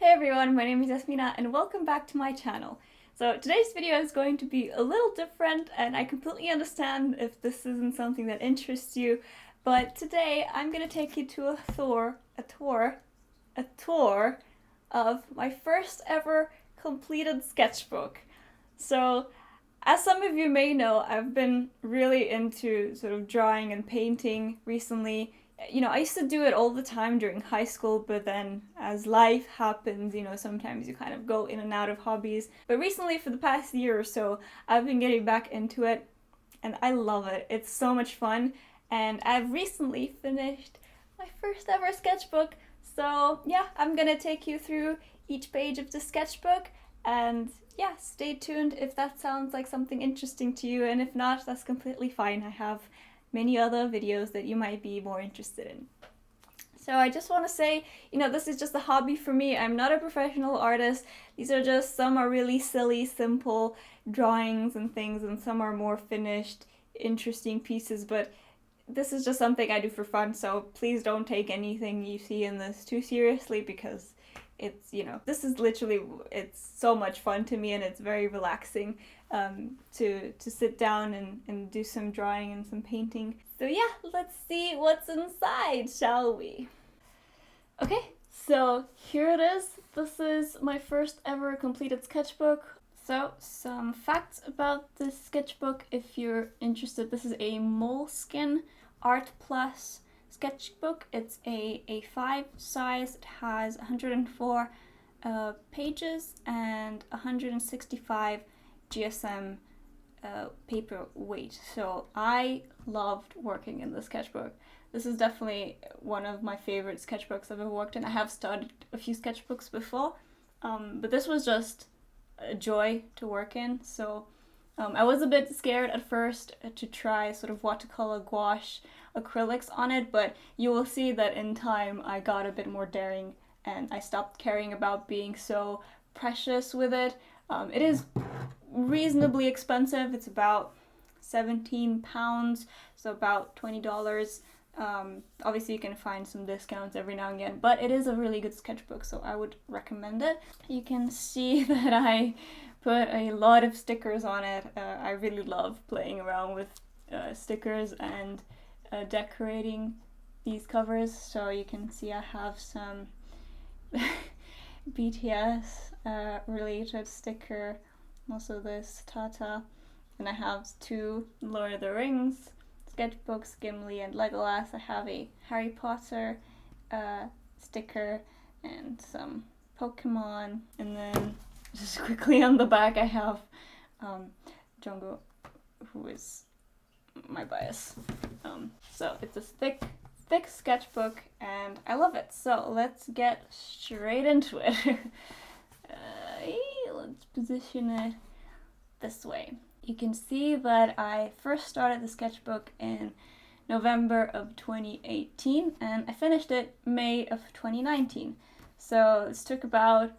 Hey everyone, my name is Iasmina and welcome back to my channel. So today's video is going to be a little different and I completely understand if this isn't something that interests you, but today I'm going to take you to a tour of my first ever completed sketchbook. So as some of you may know, I've been really into sort of drawing and painting recently. You know, I used to do it all the time during high school, but then as life happens, you know, sometimes you kind of go in and out of hobbies. But recently, for the past year or so, I've been getting back into it and I love it. It's so much fun. And I've recently finished my first ever sketchbook. So yeah, I'm gonna take you through each page of the sketchbook and yeah, stay tuned if that sounds like something interesting to you, and if not, that's completely fine. I have many other videos that you might be more interested in. So I just want to say, you know, this is just a hobby for me. I'm not a professional artist. These are just, some are really silly, simple drawings and things, and some are more finished, interesting pieces, but this is just something I do for fun, so please don't take anything you see in this too seriously, because it's, you know, this is literally, it's so much fun to me and it's very relaxing to sit down and do some drawing and some painting. So yeah, let's see what's inside, shall we? Okay, so here it is. This is my first ever completed sketchbook. So some facts about this sketchbook if you're interested. This is a Moleskine Art Plus sketchbook. It's a A5 size. It has 104 pages and 165 GSM paper weight. So I loved working in this sketchbook. This is definitely one of my favorite sketchbooks I've ever worked in. I have started a few sketchbooks before, but this was just a joy to work in. So I was a bit scared at first to try sort of watercolor, gouache, acrylics on it, but you will see that in time I got a bit more daring and I stopped caring about being so precious with it. It is reasonably expensive. It's about £17, so about $20. Obviously you can find some discounts every now and again, but it is a really good sketchbook, so I would recommend it. You can see that I put a lot of stickers on it. I really love playing around with stickers and decorating these covers. So you can see I have some BTS related sticker, also this Tata, and I have two Lord of the Rings sketchbooks, Gimli and Legolas. I have a Harry Potter sticker and some Pokemon, and then just quickly on the back I have Jungkook, who is my bias. So it's a thick sketchbook and I love it. So let's get straight into it. Let's position it this way. You can see that I first started the sketchbook in November of 2018 and I finished it May of 2019. So this took about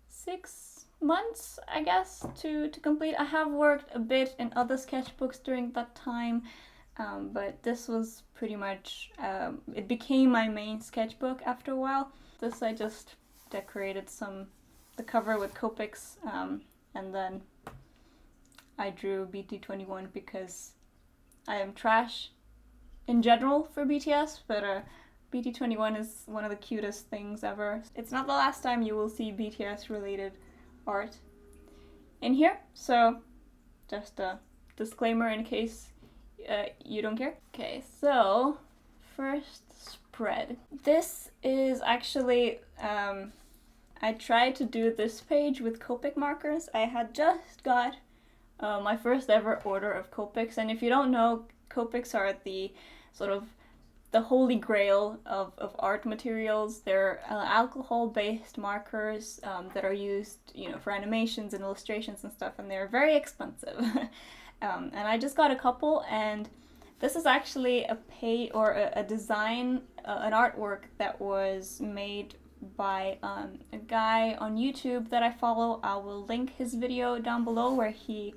6 months, I guess, to complete. I have worked a bit in other sketchbooks during that time, but this was pretty much, it became my main sketchbook after a while. This I just decorated the cover with Copics, and then I drew BT21 because I am trash in general for BTS, but BT21 is one of the cutest things ever. It's not the last time you will see BTS related art in here, so just a disclaimer in case you don't care. Okay, so first spread. This is actually, I tried to do this page with Copic markers. I had just got my first ever order of Copics, and if you don't know, Copics are the sort of the holy grail of art materials. They're alcohol-based markers that are used, you know, for animations and illustrations and stuff, and they're very expensive. And I just got a couple, and this is actually a design, an artwork that was made by a guy on YouTube that I follow. I will link his video down below where he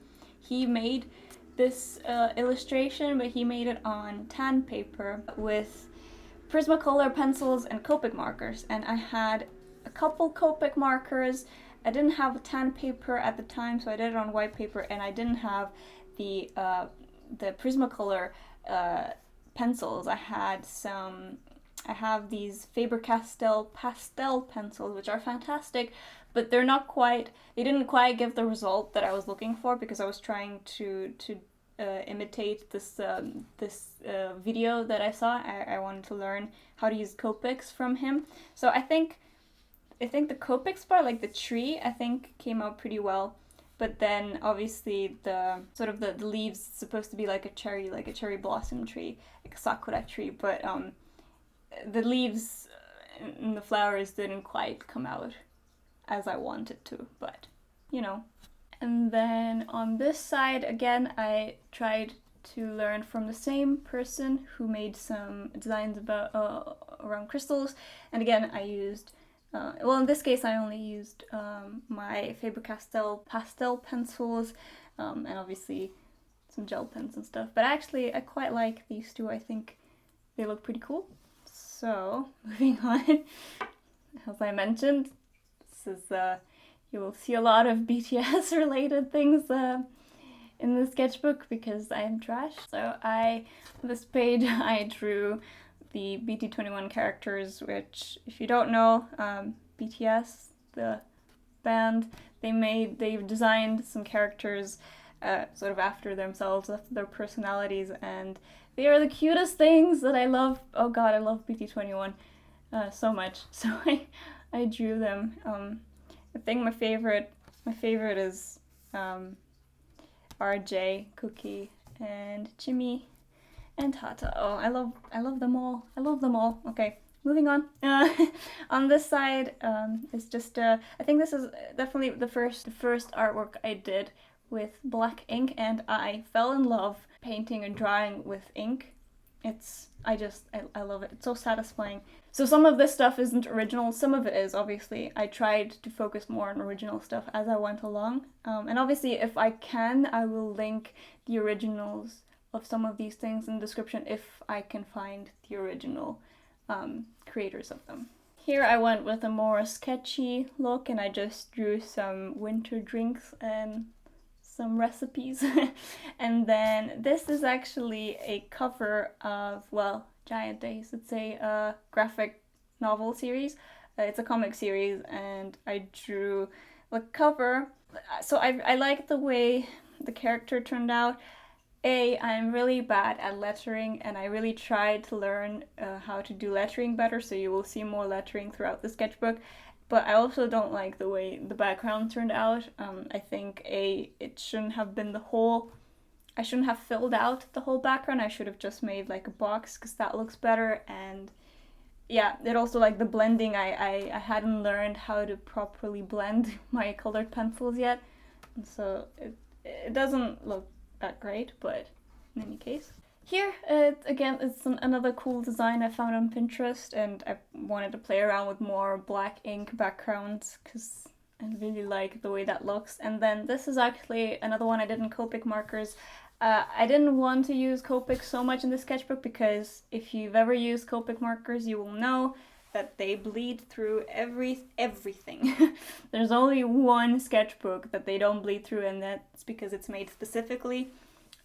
made this illustration, but he made it on tan paper with Prismacolor pencils and Copic markers, and I had a couple Copic markers. I didn't have a tan paper at the time, so I did it on white paper, and I didn't have the Prismacolor pencils. I have these Faber-Castell pastel pencils, which are fantastic, but they didn't quite give the result that I was looking for, because I was trying to imitate this video that I saw. I wanted to learn how to use Copics from him. So I think the Copics part, like the tree, I think came out pretty well. But then obviously the sort of the leaves supposed to be like a cherry blossom tree, like a sakura tree, but the leaves and the flowers didn't quite come out as I wanted to, but you know. And then on this side, again, I tried to learn from the same person who made some designs about around crystals. And again, I used, well, in this case, I only used my Faber-Castell pastel pencils, and obviously some gel pens and stuff. But actually, I quite like these two. I think they look pretty cool. So, moving on, as I mentioned, this is you will see a lot of BTS related things in the sketchbook because I am trash. So on this page I drew the BT21 characters, which, if you don't know, BTS, the band, they've designed some characters sort of after themselves, after their personalities, and they are the cutest things that I love. Oh god, I love BT21 so much. So I drew them. I think my favorite is RJ, Cookie, and Jimmy, and Tata. Oh, I love them all. I love them all. Okay, moving on. On this side is just I think this is definitely the first artwork I did with black ink, and I fell in love painting and drawing with ink. I love it. It's so satisfying. So some of this stuff isn't original, some of it is, obviously. I tried to focus more on original stuff as I went along. And obviously, if I can, I will link the originals of some of these things in the description if I can find the original creators of them. Here I went with a more sketchy look, and I just drew some winter drinks and some recipes. And then this is actually a cover of, well, Giant Days. It's a graphic novel series. It's a comic series, and I drew the cover. So I like the way the character turned out. I'm really bad at lettering, and I really tried to learn how to do lettering better, so you will see more lettering throughout the sketchbook. But I also don't like the way the background turned out. I think it shouldn't have been I shouldn't have filled out the whole background. I should have just made like a box, because that looks better. And yeah, it also, like the blending, I hadn't learned how to properly blend my colored pencils yet. And so it doesn't look that great, but in any case. Here, again, it's another cool design I found on Pinterest, and I wanted to play around with more black ink backgrounds because I really like the way that looks. And then this is actually another one I did in Copic markers. I didn't want to use Copic so much in the sketchbook because if you've ever used Copic markers, you will know that they bleed through everything. There's only one sketchbook that they don't bleed through, and that's because it's made specifically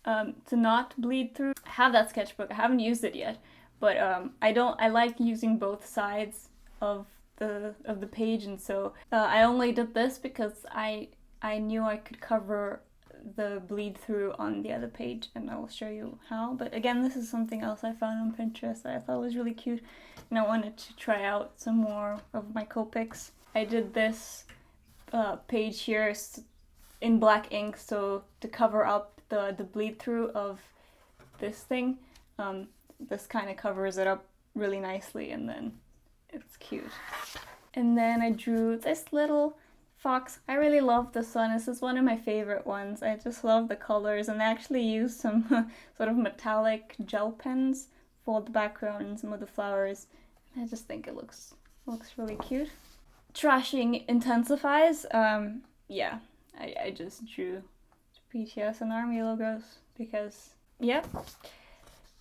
to not bleed through. I have that sketchbook. I haven't used it yet, but I like using both sides of the page, and so I only did this because I knew I could cover the bleed through on the other page, and I will show you how. But again, this is something else I found on Pinterest that I thought was really cute, and I wanted to try out some more of my Copics. I did this page here in black ink, so to cover up the bleed through of this thing, this kind of covers it up really nicely, and then it's cute. And then I drew this little fox. I really love this one. This is one of my favorite ones. I just love the colors, and I actually used some sort of metallic gel pens for the background and some of the flowers. I just think it looks really cute. Trashing intensifies. Yeah, I just drew BTS and ARMY logos because, yeah.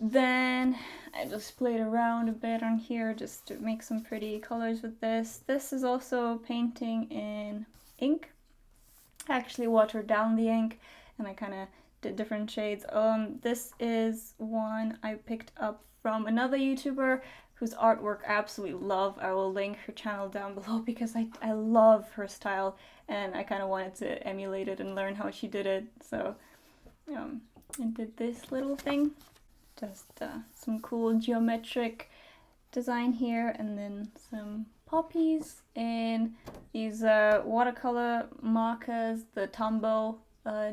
Then I just played around a bit on here just to make some pretty colors with this. This is also painting in ink. I actually watered down the ink and I kind of did different shades. This is one I picked up from another YouTuber whose artwork I absolutely love. I will link her channel down below because I love her style and I kind of wanted to emulate it and learn how she did it. So I did this little thing. Just some cool geometric design here, and then some poppies and these watercolor markers, the Tombow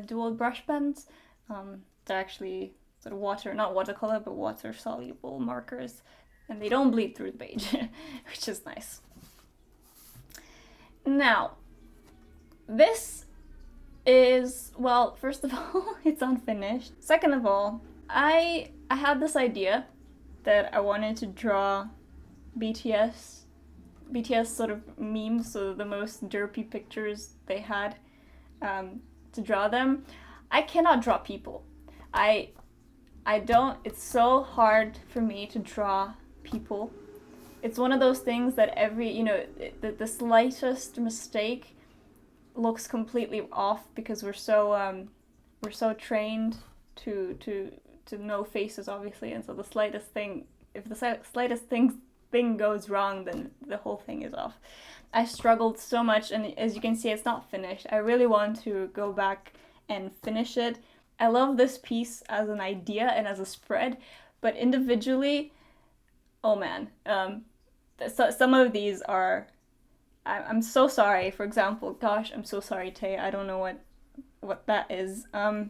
dual brush pens. They're actually sort of not watercolor, but water soluble markers, and they don't bleed through the page, which is nice. Now, this is, well, first of all, it's unfinished. Second of all, I had this idea that I wanted to draw BTS sort of memes, so the most derpy pictures they had, to draw them. I cannot draw people. I don't, it's so hard for me to draw people. It's one of those things that the slightest mistake looks completely off because we're so trained to know faces, obviously, and so the slightest thing, if the slightest thing goes wrong, then the whole thing is off. I struggled so much, and as you can see, it's not finished. I really want to go back and finish it. I love this piece as an idea and as a spread, but individually, oh man, some of these are, I'm so sorry. For example, gosh, I'm so sorry, Tay. I don't know what that is. Oh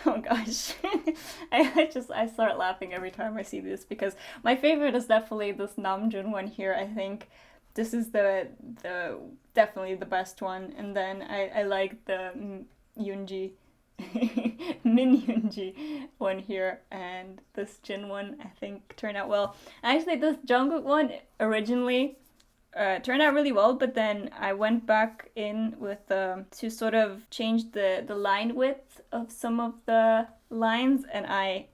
gosh. I start laughing every time I see this because my favorite is definitely this Namjoon one here. I think this is the definitely the best one, and then I like the Yoonji Min Yoonji one here, and this Jin one I think turned out well. Actually, this Jungkook one originally turned out really well, but then I went back in with to sort of change the line width of some of the lines, and I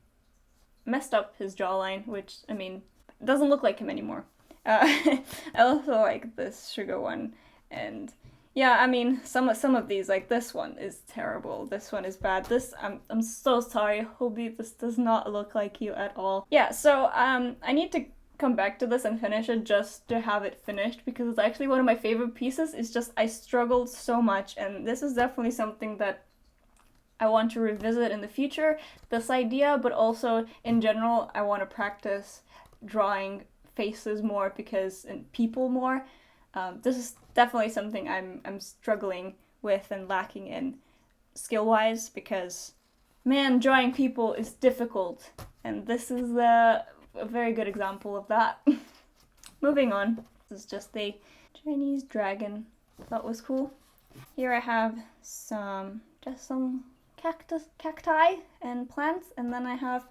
messed up his jawline, which, I mean, doesn't look like him anymore. I also like this Sugar one, and yeah, I mean, some of these, like this one is terrible, this one is bad, this, I'm so sorry, Hobie, this does not look like you at all. Yeah, so I need to come back to this and finish it just to have it finished because it's actually one of my favorite pieces. It's just I struggled so much, and this is definitely something that I want to revisit in the future, this idea, but also in general I want to practice drawing faces more and people more. This is definitely something I'm struggling with and lacking in skill-wise because, man, drawing people is difficult, and this is a very good example of that. Moving on, this is just the Chinese dragon. That was cool. Here I have some cacti and plants, and then I have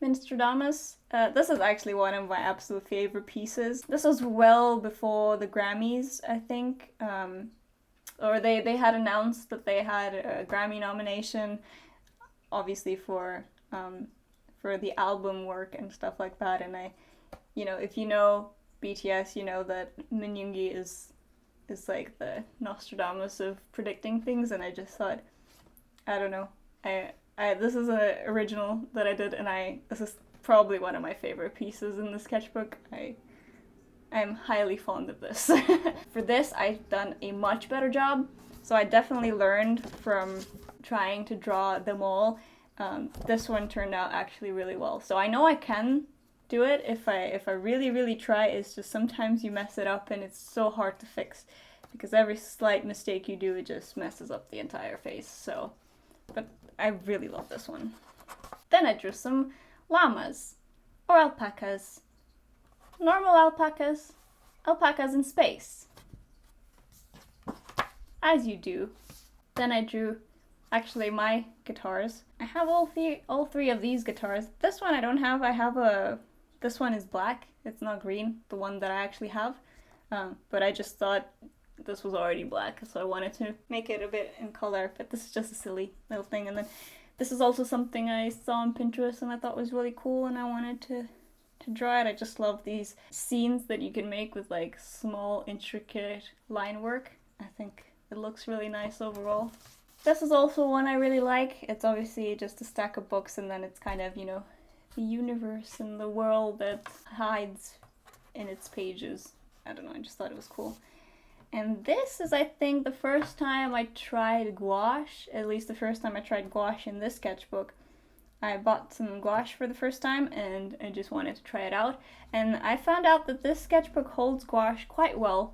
Minstradamus. This is actually one of my absolute favorite pieces. This was well before the Grammys, I think, or they had announced that they had a Grammy nomination, obviously for the album work and stuff like that, and if you know BTS, you know that Min Yoongi is like the Nostradamus of predicting things, and I just thought, I don't know, this is an original that I did, and this is probably one of my favorite pieces in the sketchbook. I'm highly fond of this. For this, I've done a much better job, so I definitely learned from trying to draw them all. This one turned out actually really well, so I know I can do it if I really try. It's just sometimes you mess it up and it's so hard to fix because every slight mistake you do, it just messes up the entire face. So, but I really love this one. Then I drew some llamas or alpacas, normal alpacas in space, as you do. Then I drew actually my guitars. I have all three of these guitars. This one I don't have. This one is black. It's not green, the one that I actually have. But I just thought this was already black, so I wanted to make it a bit in color. But this is just a silly little thing. And then This is also something I saw on Pinterest and I thought was really cool, and I wanted to draw it. I just love these scenes that you can make with like small intricate line work. I think it looks really nice overall. This is also one I really like. It's obviously just a stack of books, and then it's kind of, you know, the universe and the world that hides in its pages. I don't know, I just thought it was cool. And this is, I think, the first time I tried gouache, at least the first time I tried gouache in this sketchbook. I bought some gouache for the first time and I just wanted to try it out. And I found out that this sketchbook holds gouache quite well.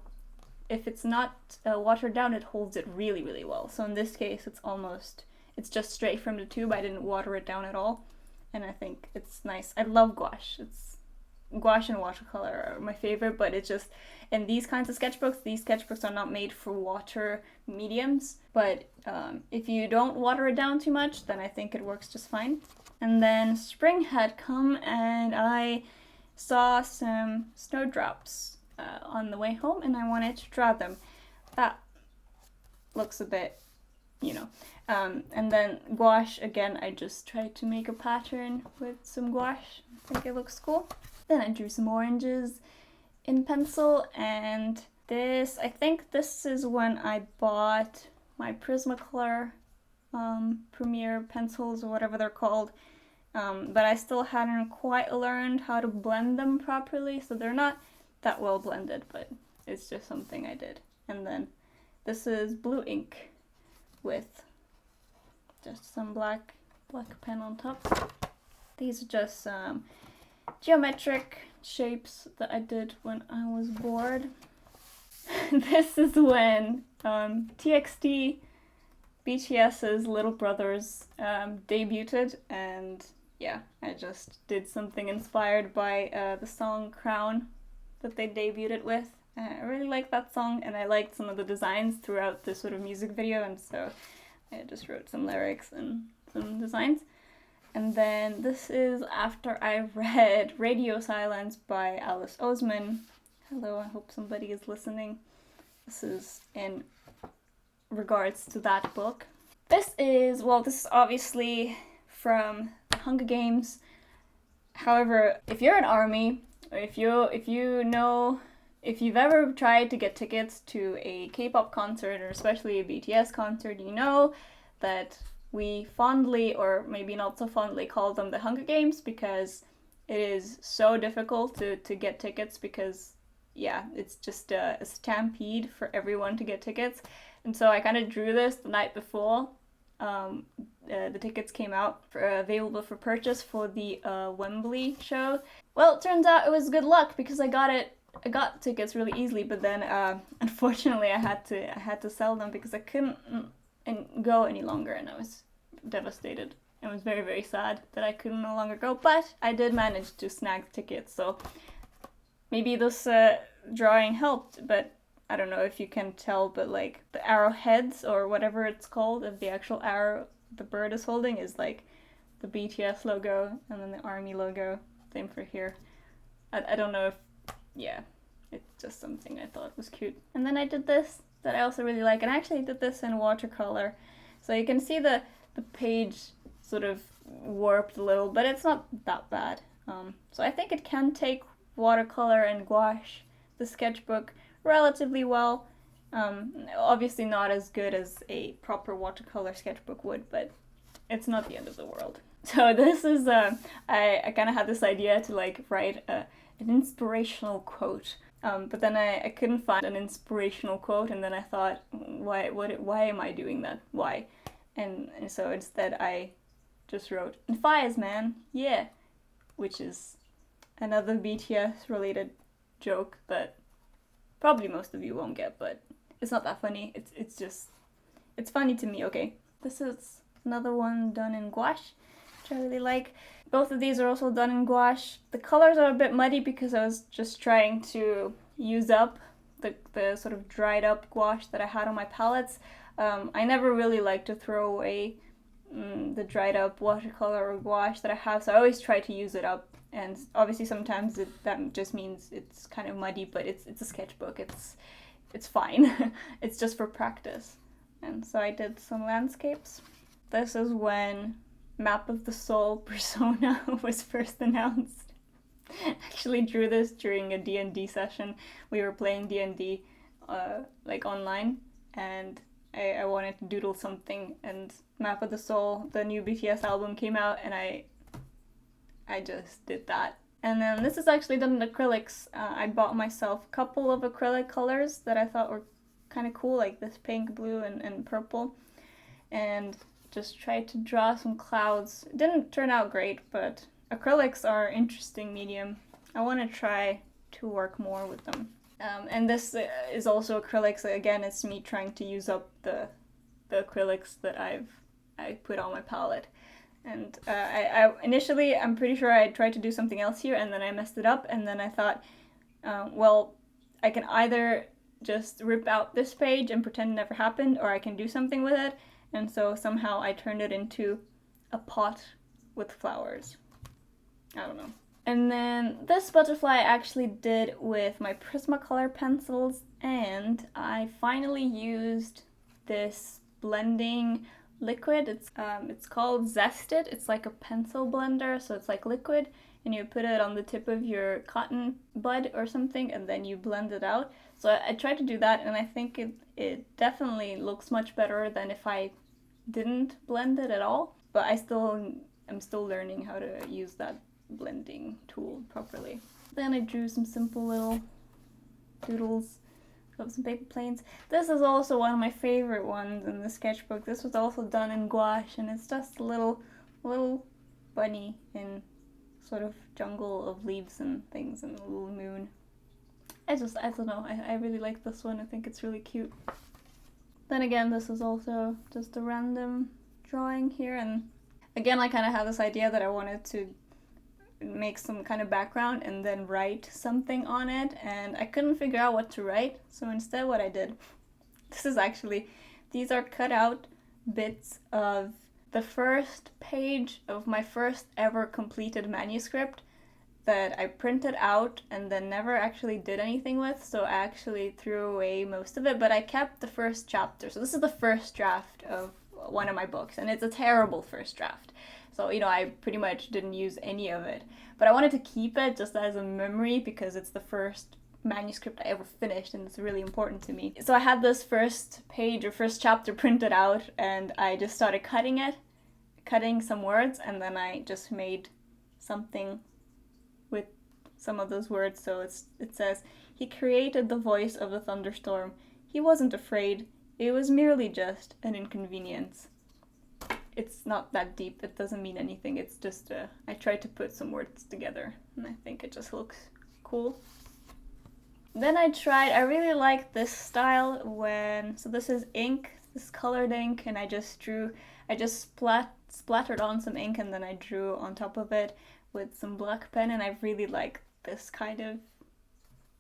If it's not watered down, it holds it really, really well. So in this case, it's just straight from the tube. I didn't water it down at all. And I think it's nice. I love gouache. Gouache and watercolor are my favorite, but it's just, in these kinds of sketchbooks, these sketchbooks are not made for water mediums. But if you don't water it down too much, then I think it works just fine. And then spring had come and I saw some snowdrops on the way home, and I wanted to draw them. That looks a bit, you know. And then gouache, again, I just tried to make a pattern with some gouache. I think it looks cool. Then I drew some oranges in pencil, and this, I think this is when I bought my Prismacolor Premier pencils, or whatever they're called. But I still hadn't quite learned how to blend them properly, so they're not that well blended, but it's just something I did. And then this is blue ink with just some black pen on top. These are just geometric shapes that I did when I was bored. This is when TXT, BTS's little brothers, debuted, and yeah, I just did something inspired by the song Crown that they debuted it with. I really like that song, and I liked some of the designs throughout this sort of music video, and so I just wrote some lyrics and some designs. And then this is after I read Radio Silence by Alice Oseman. Hello, I hope somebody is listening. This is in regards to that book. This is obviously from the Hunger Games. However, if you're an army, or if you've ever tried to get tickets to a K-pop concert, or especially a BTS concert, you know that we fondly, or maybe not so fondly, call them the Hunger Games, because it is so difficult to get tickets, because yeah, it's just a stampede for everyone to get tickets. And so I kind of drew this the night before the tickets came out, available for purchase for the Wembley show. Well, it turns out it was good luck, because I got tickets really easily, but then unfortunately I had to sell them because I couldn't go any longer, and I was devastated. It was very, very sad that I could no longer go, but I did manage to snag tickets, so maybe this drawing helped. But I don't know if you can tell, but like the arrowheads, or whatever it's called, of the actual arrow the bird is holding, is like the BTS logo, and then the army logo. Same for here. I don't know if, yeah, it's just something I thought was cute. And then I did this that I also really like, and I actually did this in watercolor. So you can see the page sort of warped a little, but it's not that bad. So I think it can take watercolor and gouache, the sketchbook, relatively well. Obviously not as good as a proper watercolor sketchbook would, but it's not the end of the world. So this is, I kind of had this idea to like write an inspirational quote, but then I couldn't find an inspirational quote, and then I thought, why am I doing that? Why? And so instead I just wrote, "And fires, man, yeah," which is another BTS related joke that probably most of you won't get, but it's not that funny. It's funny to me, okay? This is another one done in gouache, which I really like. Both of these are also done in gouache. The colors are a bit muddy because I was just trying to use up the sort of dried up gouache that I had on my palettes. I never really like to throw away the dried up watercolor or gouache that I have, so I always try to use it up. And obviously sometimes that just means it's kind of muddy, but it's a sketchbook. It's fine. It's just for practice. And so I did some landscapes. This is when Map of the Soul persona was first announced. I actually drew this during a D&D session. We were playing D&D like online, and I wanted to doodle something, and Map of the Soul, the new BTS album, came out, and I just did that. And then this is actually done in acrylics. I bought myself a couple of acrylic colors that I thought were kind of cool, like this pink, blue, and purple, and just tried to draw some clouds. It didn't turn out great, but acrylics are an interesting medium. I want to try to work more with them. And this is also acrylics. Again, it's me trying to use up the acrylics that I put on my palette. And I initially, I'm pretty sure I tried to do something else here, and then I messed it up, and then I thought, well, I can either just rip out this page and pretend it never happened, or I can do something with it. And so somehow I turned it into a pot with flowers. I don't know. And then this butterfly I actually did with my Prismacolor pencils, and I finally used this blending liquid. It's called Zested. It's like a pencil blender, so it's like liquid, and you put it on the tip of your cotton bud or something, and then you blend it out. So I tried to do that, and I think it definitely looks much better than if I didn't blend it at all. But I'm still learning how to use that blending tool properly. Then I drew some simple little doodles of some paper planes. This is also one of my favorite ones in the sketchbook. This was also done in gouache, and it's just a little bunny in sort of jungle of leaves and things, and a little moon. I don't know, I really like this one. I think it's really cute. Then again, this is also just a random drawing here, and again, I kind of had this idea that I wanted to make some kind of background and then write something on it, and I couldn't figure out what to write, so instead what I did, these are cut out bits of the first page of my first ever completed manuscript that I printed out and then never actually did anything with, so I actually threw away most of it, but I kept the first chapter. So this is the first draft of one of my books, and it's a terrible first draft. So, you know, I pretty much didn't use any of it. But I wanted to keep it just as a memory because it's the first manuscript I ever finished, and it's really important to me. So I had this first page or first chapter printed out, and I just started cutting some words, and then I just made something with some of those words. So it says, "He created the voice of the thunderstorm. He wasn't afraid. It was merely just an inconvenience." It's not that deep, it doesn't mean anything, it's just, I tried to put some words together, and I think it just looks cool. Then I really like this style so this is ink, this colored ink, and I just splattered on some ink, and then I drew on top of it with some black pen, and I really like this kind of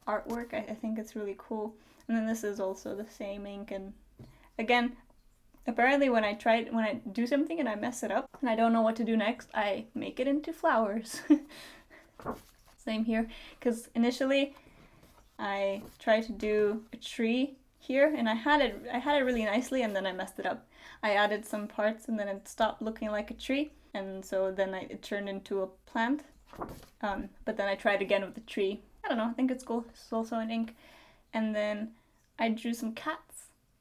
artwork. I think it's really cool. And then this is also the same ink, and again, apparently when I do something and I mess it up and I don't know what to do next, I make it into flowers. Same here, because initially I tried to do a tree here, and I had it really nicely, and then I messed it up. I added some parts, and then it stopped looking like a tree, and so then it turned into a plant. But then I tried again with the tree. I don't know, I think it's cool. It's also in ink. And then I drew some cats.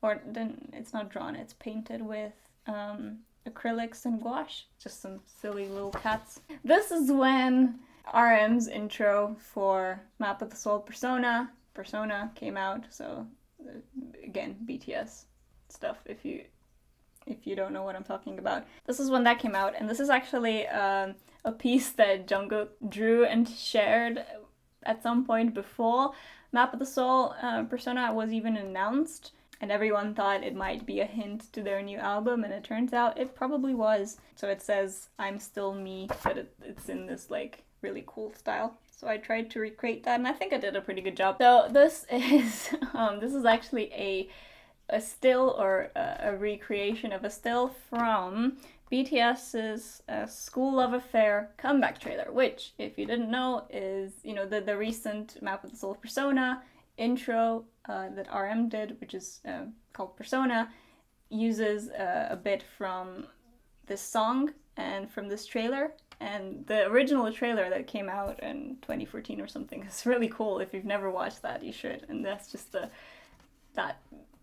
Or then it's not drawn, it's painted with acrylics and gouache. Just some silly little cats. This is when RM's intro for Map of the Soul Persona came out. So again, BTS stuff if you don't know what I'm talking about. This is when that came out, and this is actually a piece that Jungkook drew and shared at some point before Map of the Soul Persona was even announced. And everyone thought it might be a hint to their new album, and it turns out it probably was. So it says, "I'm still me," but it's in this like really cool style. So I tried to recreate that, and I think I did a pretty good job. So this is actually a still, or a recreation of a still from BTS's School Love Affair comeback trailer, which, if you didn't know, is, you know, the recent Map of the Soul Persona intro that RM did, which is called Persona, uses a bit from this song and from this trailer. And the original trailer that came out in 2014 or something is really cool. If you've never watched that, you should. And that's just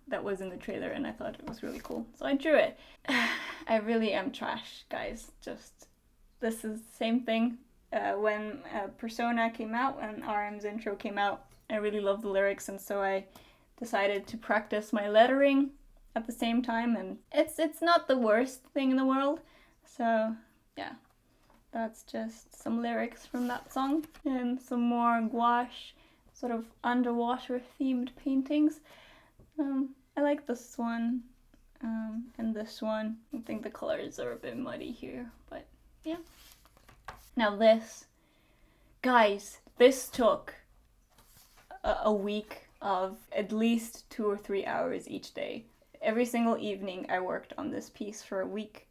that was in the trailer, and I thought it was really cool. So I drew it. I really am trash, guys. Just, this is the same thing. When Persona came out, when RM's intro came out, I really loved the lyrics, and so I decided to practice my lettering at the same time, and it's not the worst thing in the world. So yeah, that's just some lyrics from that song, and some more gouache, sort of underwater themed paintings. I like this one, and this one. I think the colors are a bit muddy here, but yeah. Now this, guys, this took a week of at least 2 or 3 hours each day. Every single evening I worked on this piece for a week,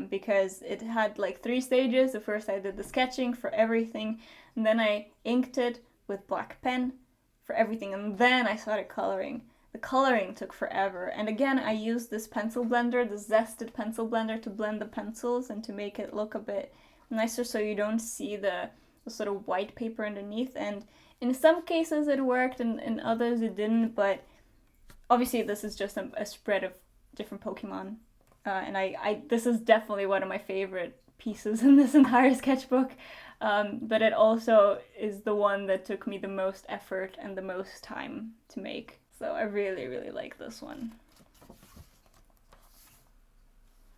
because it had like 3 stages. At first I did the sketching for everything, and then I inked it with black pen for everything, and then I started coloring. The coloring took forever, and again I used this pencil blender, this zested pencil blender, to blend the pencils and to make it look a bit nicer so you don't see the sort of white paper underneath. And in some cases it worked, and in others it didn't, but obviously this is just a spread of different Pokemon, and this is definitely one of my favorite pieces in this entire sketchbook, but it also is the one that took me the most effort and the most time to make. So I really, really like this one.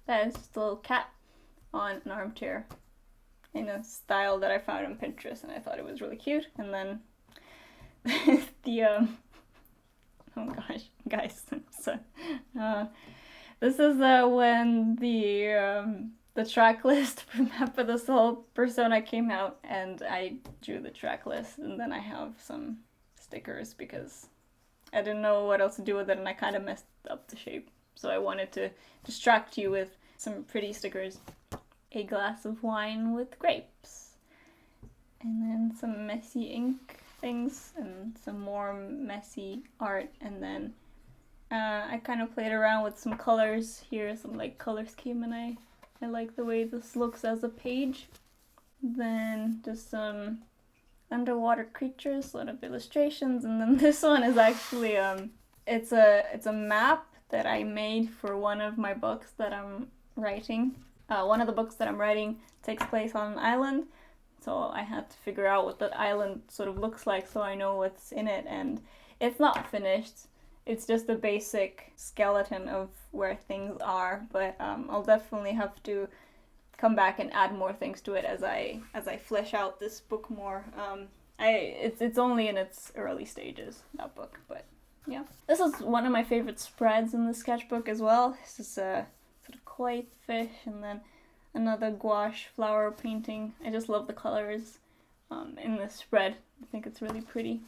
That is just a little cat on an armchair in a style that I found on Pinterest, and I thought it was really cute. And then the oh gosh, guys, so this is when the track list for this whole Persona came out, and I drew the track list, and then I have some stickers because I didn't know what else to do with it, and I kind of messed up the shape. So I wanted to distract you with some pretty stickers. A glass of wine with grapes. And then some messy ink things, and some more messy art. And then I kind of played around with some colors here, some like color scheme, and I like the way this looks as a page. Then just some underwater creatures, a lot of illustrations, and then this one is actually it's a map that I made for one of my books that I'm writing. One of the books that I'm writing takes place on an island, so I had to figure out what that island sort of looks like so I know what's in it, and it's not finished. It's just a basic skeleton of where things are, but I'll definitely have to come back and add more things to it as I flesh out this book more. It's only in its early stages, that book, but yeah. This is one of my favorite spreads in the sketchbook as well. This is a sort of koi fish, and then another gouache flower painting. I just love the colors in this spread. I think it's really pretty.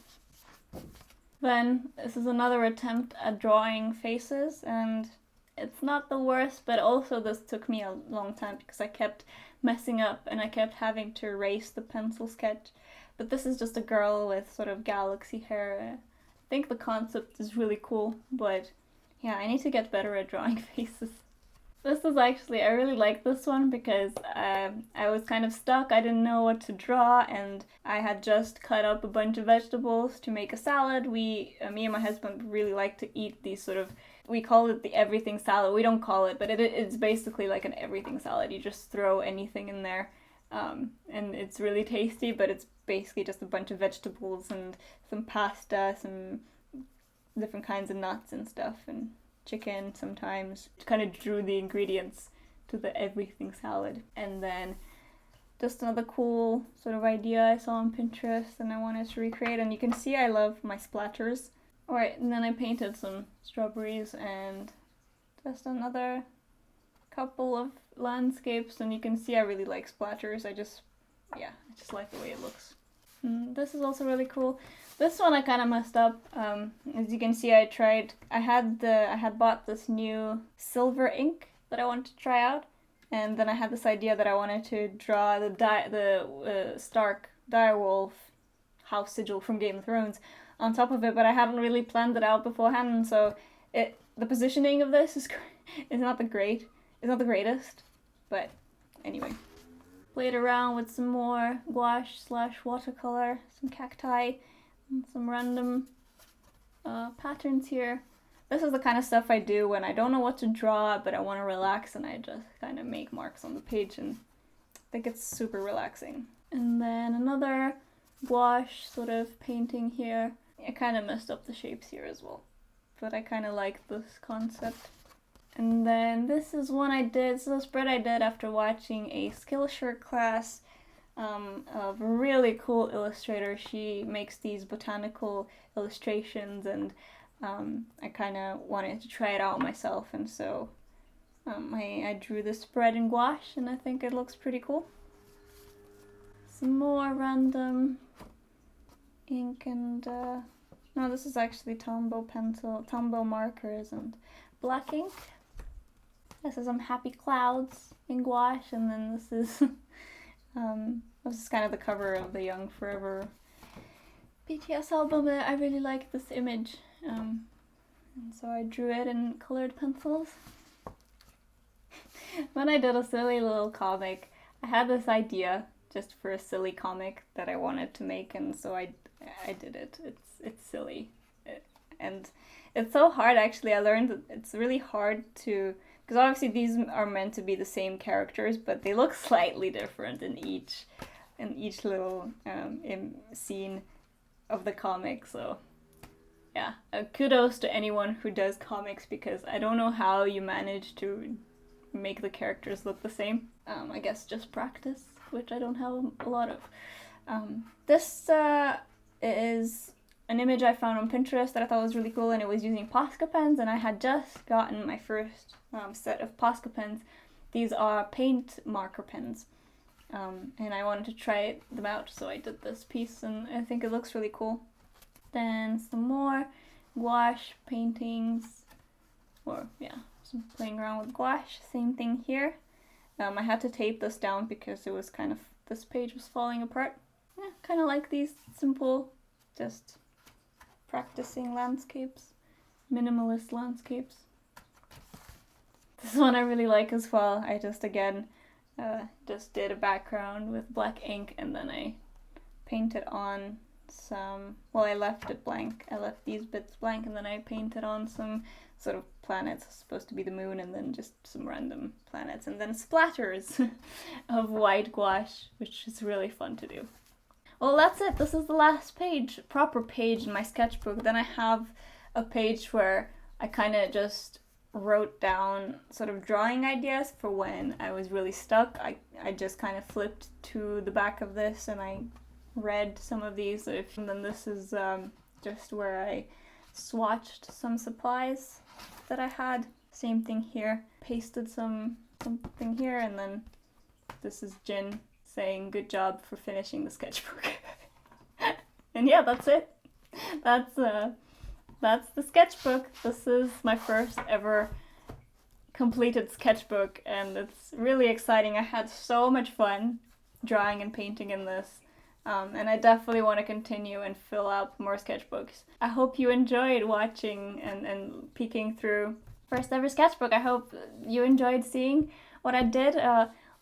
Then this is another attempt at drawing faces, and it's not the worst, but also this took me a long time because I kept messing up and I kept having to erase the pencil sketch. But this is just a girl with sort of galaxy hair. I think the concept is really cool, but yeah, I need to get better at drawing faces. This is actually, I really like this one because I was kind of stuck. I didn't know what to draw, and I had just cut up a bunch of vegetables to make a salad. Me and my husband really like to eat these sort of, we call it the everything salad. We don't call it, but it's basically like an everything salad. You just throw anything in there, and it's really tasty, but it's basically just a bunch of vegetables and some pasta, some different kinds of nuts and stuff, and chicken sometimes. Kind of drew the ingredients to the everything salad. And then just another cool sort of idea I saw on Pinterest and I wanted to recreate, and you can see I love my splatters. Alright, and then I painted some strawberries and just another couple of landscapes, and you can see I really like splatters. I just like the way it looks. This is also really cool. This one I kind of messed up. As you can see, I had bought this new silver ink that I wanted to try out, and then I had this idea that I wanted to draw the Stark direwolf house sigil from Game of Thrones on top of it, but I hadn't really planned it out beforehand, and so the positioning of this is not the greatest, but Anyway, played around with some more gouache / watercolor, some cacti, and some random patterns here. This is the kind of stuff I do when I don't know what to draw, but I want to relax, and I just kind of make marks on the page, and I think it's super relaxing. And then another gouache sort of painting here. I kind of messed up the shapes here as well, but I kind of like this concept. And then this is one I did, this is a spread I did after watching a Skillshare class of a really cool illustrator. She makes these botanical illustrations, and I kind of wanted to try it out myself, and so I drew this spread in gouache, and I think it looks pretty cool. Some more random ink and no, this is actually Tombow markers and black ink. This is some happy clouds in gouache, and then this is this is kind of the cover of the Young Forever BTS album. I really like this image, and so I drew it in colored pencils. When I did a silly little comic, I had this idea just for a silly comic that I wanted to make, and so I did it. It's silly, and it's so hard actually. I learned that it's really hard to, because obviously these are meant to be the same characters, but they look slightly different in each little scene of the comic. So yeah, kudos to anyone who does comics, because I don't know how you manage to make the characters look the same. I guess just practice, which I don't have a lot of. This is an image I found on Pinterest that I thought was really cool, and it was using Posca pens, and I had just gotten my first set of Posca pens. These are paint marker pens, and I wanted to try them out, so I did this piece, and I think it looks really cool. Then some more gouache paintings, or yeah, some playing around with gouache. Same thing here. I had to tape this down because it was kind of, this page was falling apart. Yeah, kind of like these simple, just practicing landscapes, minimalist landscapes. This one I really like as well. I just, again, just did a background with black ink, and then I painted on some, well, I left it blank. I left these bits blank, and then I painted on some sort of planets. It's supposed to be the moon, and then just some random planets, and then splatters of white gouache, which is really fun to do. Well, that's it. This is the last page, proper page in my sketchbook. Then I have a page where I kind of just wrote down sort of drawing ideas for when I was really stuck. I just kind of flipped to the back of this, and I read some of these. And then this is just where I swatched some supplies that I had. Same thing here. Pasted something here, and then this is Jin saying good job for finishing the sketchbook. And yeah, that's it. That's the sketchbook. This is my first ever completed sketchbook, and it's really exciting. I had so much fun drawing and painting in this. And I definitely want to continue and fill out more sketchbooks. I hope you enjoyed watching and peeking through First Ever Sketchbook. I hope you enjoyed seeing what I did.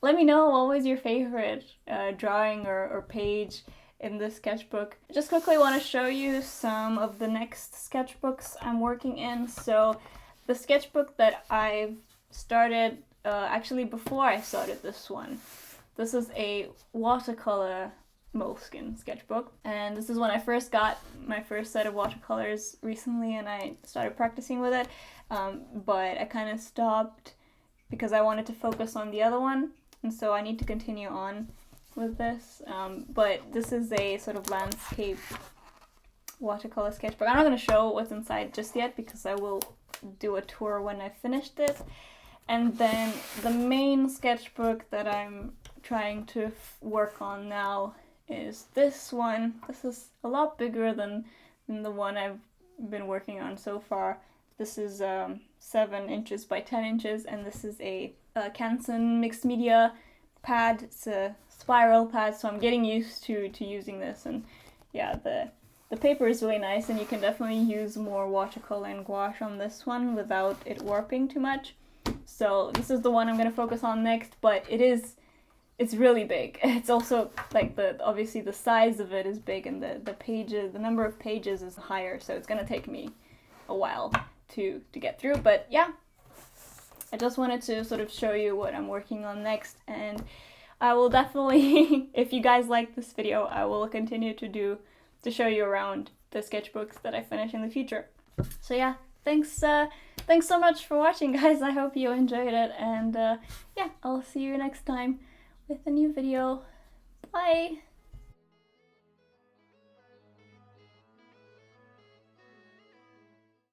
Let me know what was your favorite drawing or page in this sketchbook. Just quickly want to show you some of the next sketchbooks I'm working in. So the sketchbook that I've started, actually before I started this one, this is a watercolor moleskin sketchbook, and this is when I first got my first set of watercolors recently, and I started practicing with it, but I kind of stopped because I wanted to focus on the other one, and so I need to continue on with this. But this is a sort of landscape watercolor sketchbook. I'm not going to show what's inside just yet because I will do a tour when I finish this. And then the main sketchbook that I'm trying to work on now is this one. This is a lot bigger than the one I've been working on so far. This is 7 inches by 10 inches, and this is a Canson mixed media pad. It's a spiral pad, so I'm getting used to using this, and yeah, the paper is really nice, and you can definitely use more watercolor and gouache on this one without it warping too much. So this is the one I'm going to focus on next, but it is it's really big. It's also like obviously the size of it is big, and the pages, the number of pages is higher, so it's gonna take me a while to get through. But yeah, I just wanted to sort of show you what I'm working on next, and I will definitely, if you guys like this video, I will continue to show you around the sketchbooks that I finish in the future. So yeah, thanks so much for watching, guys. I hope you enjoyed it, and yeah, I'll see you next time with a new video. Bye!